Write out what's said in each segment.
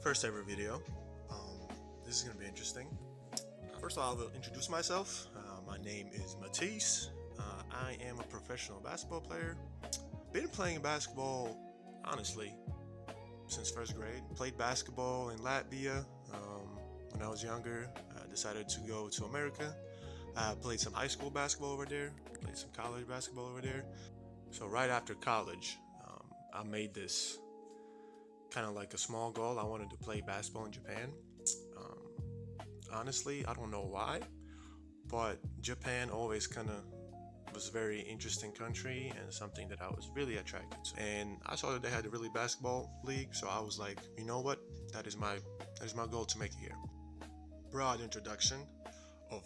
First ever video. Um, this is gonna be interesting. First of all, I will introduce myself. My name is Matisse. I am a professional basketball player. Been playing basketball, honestly, since first grade. Played basketball in Latvia when I was younger. I decided to go to America. I played some high school basketball over there. Played some college basketball over there. So right after college, I made this kind of like a small goal. I wanted to play basketball in Japan. Um, Honestly, I don't know why, but Japan always kind of was a very interesting country and something that I was really attracted to. And I saw that they had a really basketball league, so I was like, you know what? That is my goal to make it here. Broad introduction of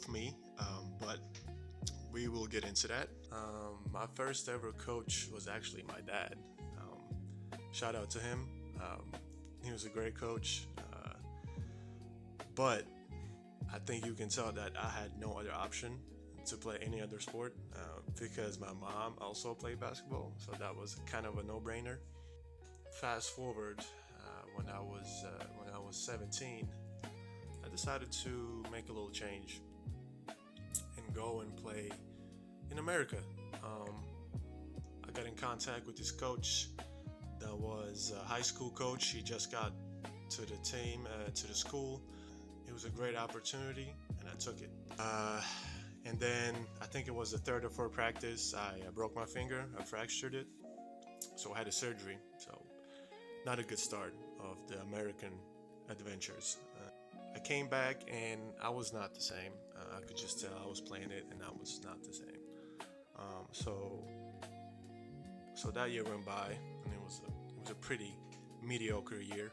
me, but we will get into that. My first ever coach was actually my dad. Shout out to him. He was a great coach, but I think you can tell that I had no other option to play any other sport because my mom also played basketball, so that was kind of a no-brainer. Fast forward, when I was 17, I decided to make a little change and go and play in America. Um, I got in contact with this coach that was a high school coach. He just got to the team, to the school. It was a great opportunity, and I took it. And then I think it was the third or fourth practice, I broke my finger. I fractured it, so I had a surgery. So not a good start of the American adventures. I came back and I was not the same. I could just tell I was playing it, and I was not the same. So that year went by, and it was a pretty mediocre year,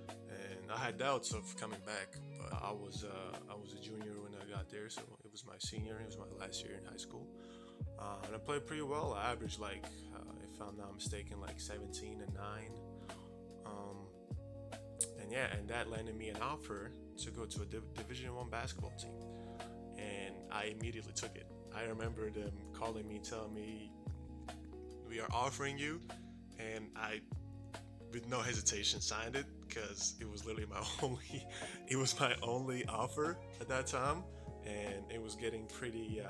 and I had doubts of coming back. But I was a junior when I got there, so it was my senior. It was my last year in high school, and I played pretty well. I averaged like, if I'm not mistaken, like 17 and 9. And yeah, and that landed me an offer to go to a Division One basketball team, and I immediately took it. I remember them calling me, telling me, "We are offering you," and I, with no hesitation, signed it because it was literally my only offer at that time, and it was getting pretty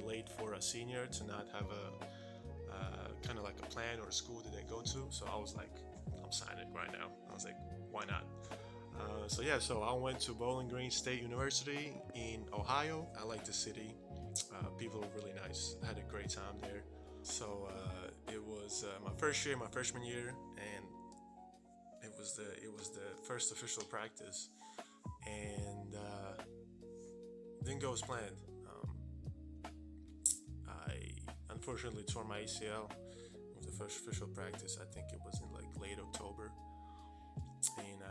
late for a senior to not have a kind of like a plan or a school that they go to. So I was like, I'm signing it right now. I was like, why not? So I went to Bowling Green State University in Ohio. I like the city. People were really nice. I had a great time there. So it was my first year, my freshman year, and it was the first official practice, and didn't go as planned. I unfortunately tore my ACL. It was the first official practice. I think it was in like late October, and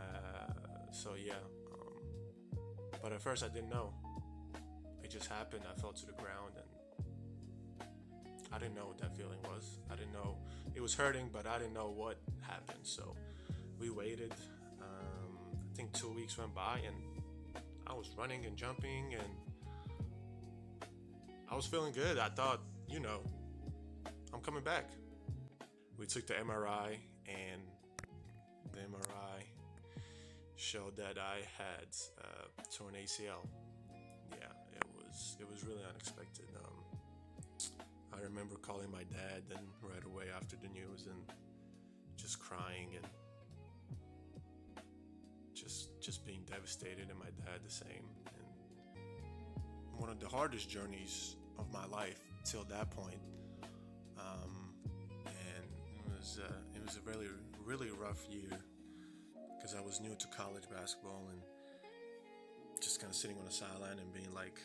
so yeah. But at first I didn't know. It just happened. I fell to the ground, and I didn't know what that feeling was. I didn't know it was hurting, but I didn't know what happened. So we waited. I think 2 weeks went by, and I was running and jumping, and I was feeling good. I thought, I'm coming back. We took the MRI, and the MRI showed that I had torn ACL. Yeah, it was really unexpected. I remember calling my dad then right away after the news and just crying and just being devastated, and my dad the same. And one of the hardest journeys of my life till that point it was a really rough year because I was new to college basketball and just kind of sitting on the sideline and being like,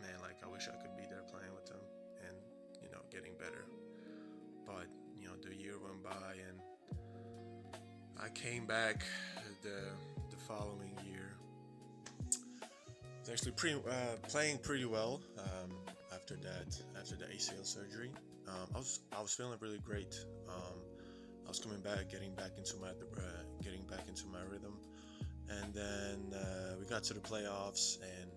man, like I wish I could be there playing with them and getting better. But the year went by and I came back the following year. I was actually playing pretty well after the ACL surgery. I was feeling really great. I was coming back, getting back into my rhythm, and then we got to the playoffs, and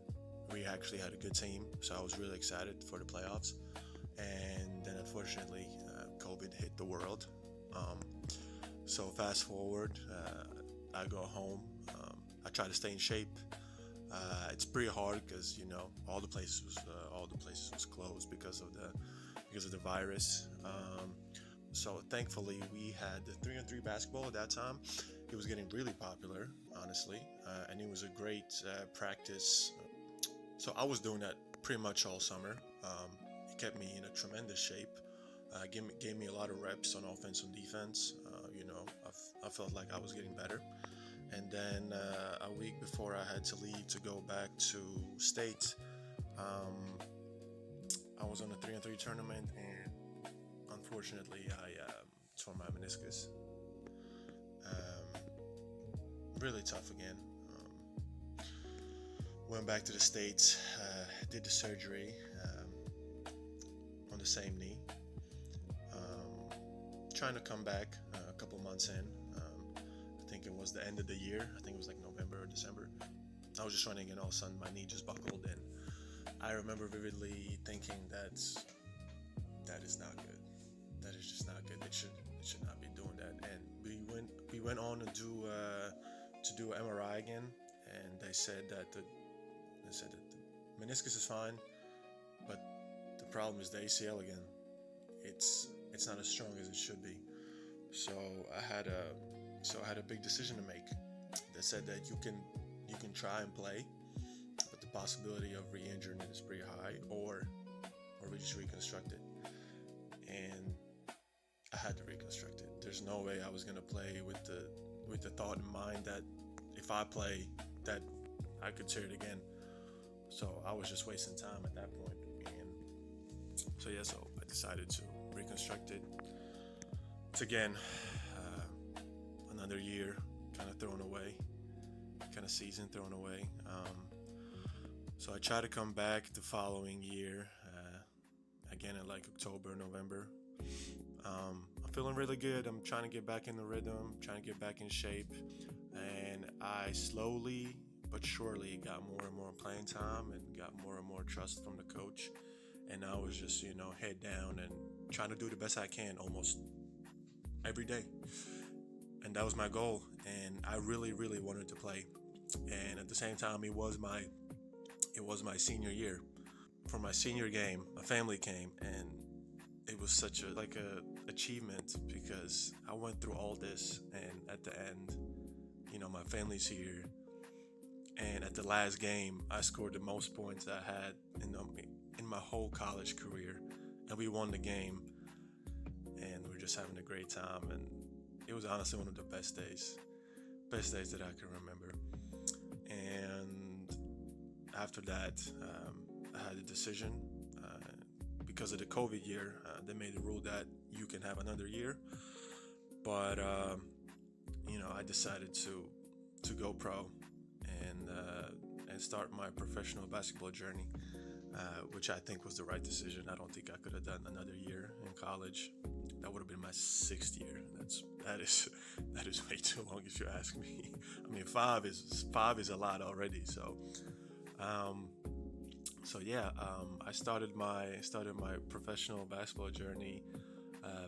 we actually had a good team. So I was really excited for the playoffs. And then unfortunately, COVID hit the world. So fast forward, I go home. I try to stay in shape. It's pretty hard because all the places was closed because of the virus. So thankfully we had the 3-on-3 basketball at that time. It was getting really popular, honestly, and it was a great practice. So I was doing that pretty much all summer. It kept me in a tremendous shape. Gave me a lot of reps on offense and defense. I felt like I was getting better. And then a week before I had to leave to go back to state, I was on a 3-on-3 tournament, and unfortunately I tore my meniscus. Really tough again. Went back to the States, did the surgery on the same knee. Trying to come back a couple months in. I think it was the end of the year. I think it was like November or December. I was just running, and all of a sudden my knee just buckled, and I remember vividly thinking that is not good. That is just not good. It should not be doing that. And we went on to do an MRI again, and they said that the meniscus is fine, but the problem is the ACL again. It's not as strong as it should be. So I had a big decision to make. They said that you can try and play, but the possibility of re-injuring it is pretty high, or we just reconstruct it. And I had to reconstruct it. There's no way I was gonna play with the thought in mind that if I play, that I could tear it again. So I was just wasting time at that point. And so I decided to reconstruct it. It's again another year kind of thrown away, kind of season thrown away. So I tried to come back the following year, again in like October, November. I'm feeling really good. I'm trying to get back in the rhythm, trying to get back in shape, and I slowly but surely got more and more playing time and got more and more trust from the coach. And I was just, head down and trying to do the best I can almost every day. And that was my goal. And I really, really wanted to play. And at the same time, it was my senior year. For my senior game, my family came, and it was such a achievement because I went through all this, and at the end, my family's here. And at the last game, I scored the most points I had in my whole college career, and we won the game, and we're just having a great time. And it was honestly one of the best days that I can remember. And after that, I had a decision because of the COVID year. They made the rule that you can have another year, but I decided to go pro and start my professional basketball journey, which I think was the right decision. I don't think I could have done another year in college. That would have been my 6th year. That is way too long if you ask me. I mean, five is a lot already. So, I started my professional basketball journey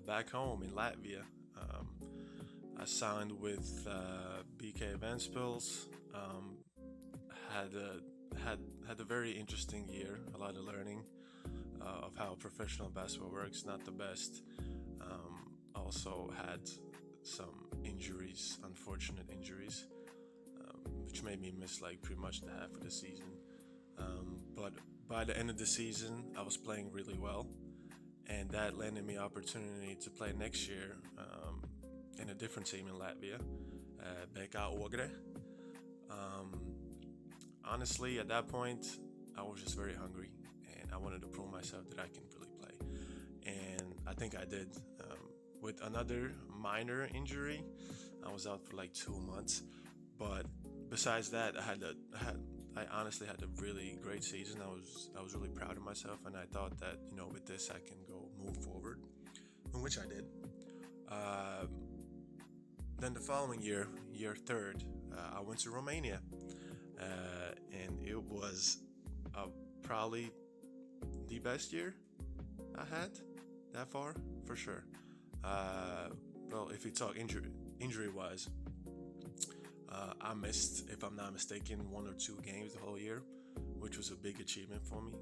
back home in Latvia. I signed with BK Ventspils. Had a very interesting year, a lot of learning of how professional basketball works. Not the best. Also had some injuries, unfortunate injuries, which made me miss pretty much the half of the season. But by the end of the season, I was playing really well, and that landed me opportunity to play next year in a different team in Latvia, BK Ogre. Um, Honestly, at that point, I was just very hungry, and I wanted to prove myself that I can really play. And I think I did. With another minor injury, I was out for like 2 months. But besides that, I honestly had a really great season. I was really proud of myself, and I thought that with this I can go move forward, in which I did. Uh, then the following year, year third, I went to Romania, and it was uh, probably the best year I had that far for sure. Uh, well, if you talk injury wise, I missed, if I'm not mistaken, 1 or 2 games the whole year, which was a big achievement for me.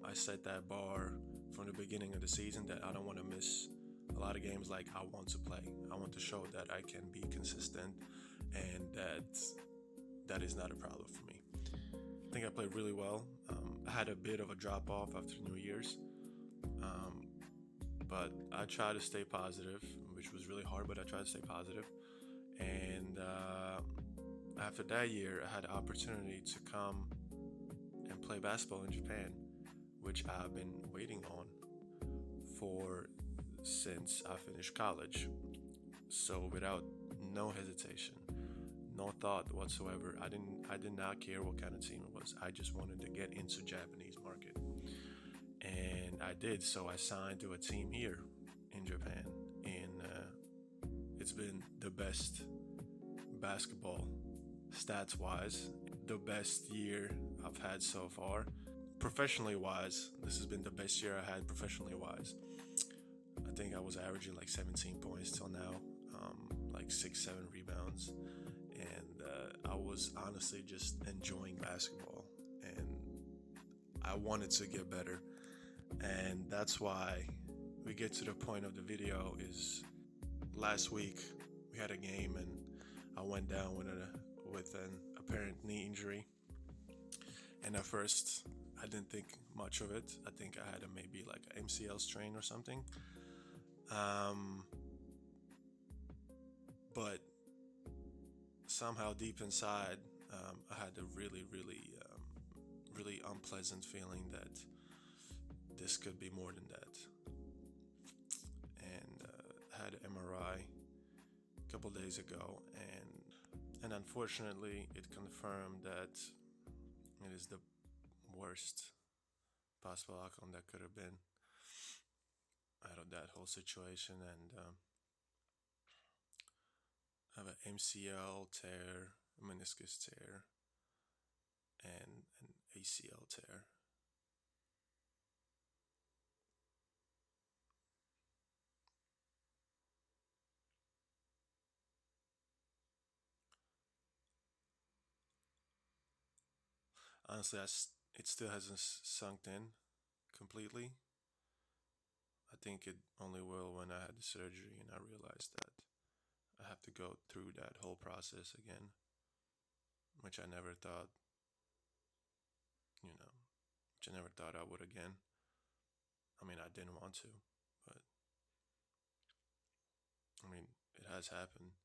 I set that bar from the beginning of the season that I don't want to miss a lot of games. Like, I want to play. I want to show that I can be consistent, and that is not a problem for me. I think I played really well. I had a bit of a drop off after New Year's, um, but I tried to stay positive, which was really hard. But I tried to stay positive, and after that year, I had the opportunity to come and play basketball in Japan, which I've been waiting on for since I finished college. So without no hesitation, no thought whatsoever, I did not care what kind of team it was. I just wanted to get into Japanese market, and I did. So I signed to a team here in Japan, and it's been the best basketball stats wise, the best year I've had so far. Professionally wise, this has been the best year I had professionally wise. I think I was averaging like 17 points till now, like 6, 7 rebounds, and I was honestly just enjoying basketball, and I wanted to get better, and that's why we get to the point of the video. Is last week we had a game, and I went down with an apparent knee injury, and at first I didn't think much of it. I think I had maybe like an MCL strain or something. Um, but somehow deep inside, I had a really unpleasant feeling that this could be more than that. And I had an MRI a couple days ago, and unfortunately, it confirmed that it is the worst possible outcome that could have been out of that whole situation. And I have an MCL tear, a meniscus tear, and an ACL tear. Honestly, it still hasn't sunk in completely. I think it only will when I had the surgery and I realized that I have to go through that whole process again, which I never thought, you know, which I never thought I would again. I mean, I didn't want to, but I mean, it has happened.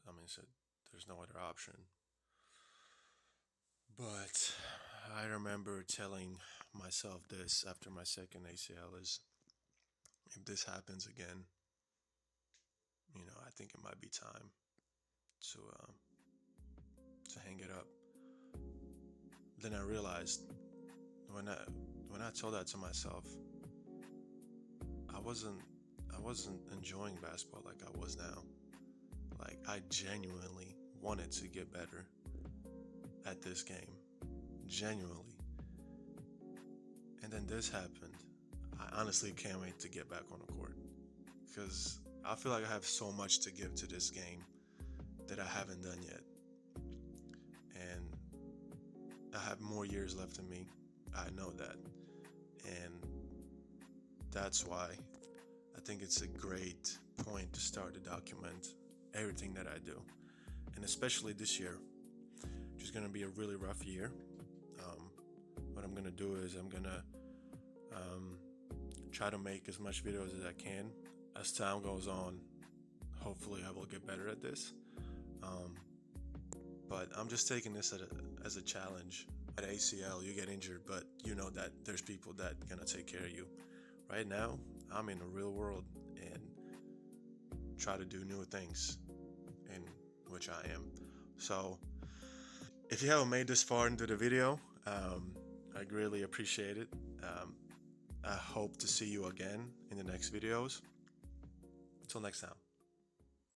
I mean, so there's no other option. But I remember telling myself this after my second ACL is, if this happens again, I think it might be time to hang it up. Then I realized when I told that to myself, I wasn't I wasn't enjoying basketball like I was now. Like, I genuinely wanted to get better at this game. Genuinely. And then this happened. I honestly can't wait to get back on the court. Because I feel like I have so much to give to this game that I haven't done yet. And I have more years left in me. I know that. And that's why I think it's a great point to start to document everything that I do. And especially this year, which is going to be a really rough year. What I'm going to do is I'm going to try to make as much videos as I can. As time goes on, hopefully I will get better at this. But I'm just taking this as a challenge. At ACL, you get injured, but you know that there's people that gonna take care of you. Right now, I'm in the real world and try to do new things, in which I am. So, if you haven't made this far into the video, I greatly appreciate it. I hope to see you again in the next videos. Until next time.